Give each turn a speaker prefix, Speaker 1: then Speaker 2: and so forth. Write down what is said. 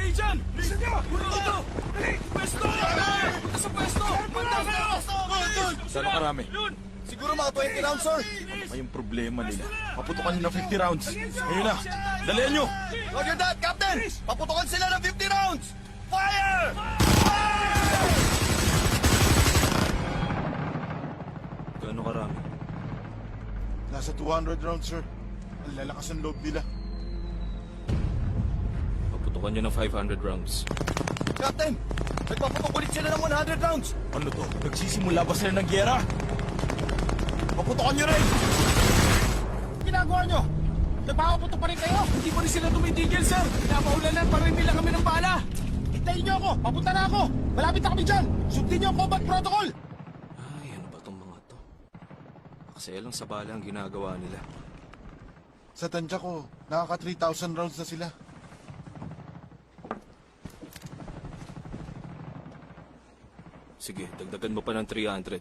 Speaker 1: kayo dyan! Bilisan nyo! Puro dito! Pwesto! Punta sa pwesto! Punta sa pwesto!
Speaker 2: Saan karami?
Speaker 3: Siguro mga 20 rounds, sir.
Speaker 2: Ano yung problema nila? Paputokan nyo ng 50 rounds. Ngayon na, dalihan nyo!
Speaker 3: Roger that, Captain! Paputokan sila ng 50 rounds! Fire!
Speaker 2: Gaano karami?
Speaker 4: Nasa 200 rounds, sir. Ang lalakas ng loob nila.
Speaker 2: Paputokan nyo ng 500 rounds.
Speaker 3: Captain! Nagpaputok ulit sila ng 100 rounds!
Speaker 2: Ano to? Nagsisimula ba sila ng gyera? Paputokan nyo rin!
Speaker 1: Ginagawa nyo? Nagpapaputok pa rin kayo? Hindi pa rin sila tumitigil, sir! Pinapaulanan pa rin nila kami ng bala! Hintayin nyo ako! Papunta na ako! Malapit na kami dyan! Sundin nyo ang combat protocol!
Speaker 2: Ay, ano ba tong mga to? Kasi lang sa bala ang ginagawa nila.
Speaker 4: Sa tansya ko, nakaka 3,000 rounds na sila.
Speaker 2: Sige, dagdagan mo pa ng 300.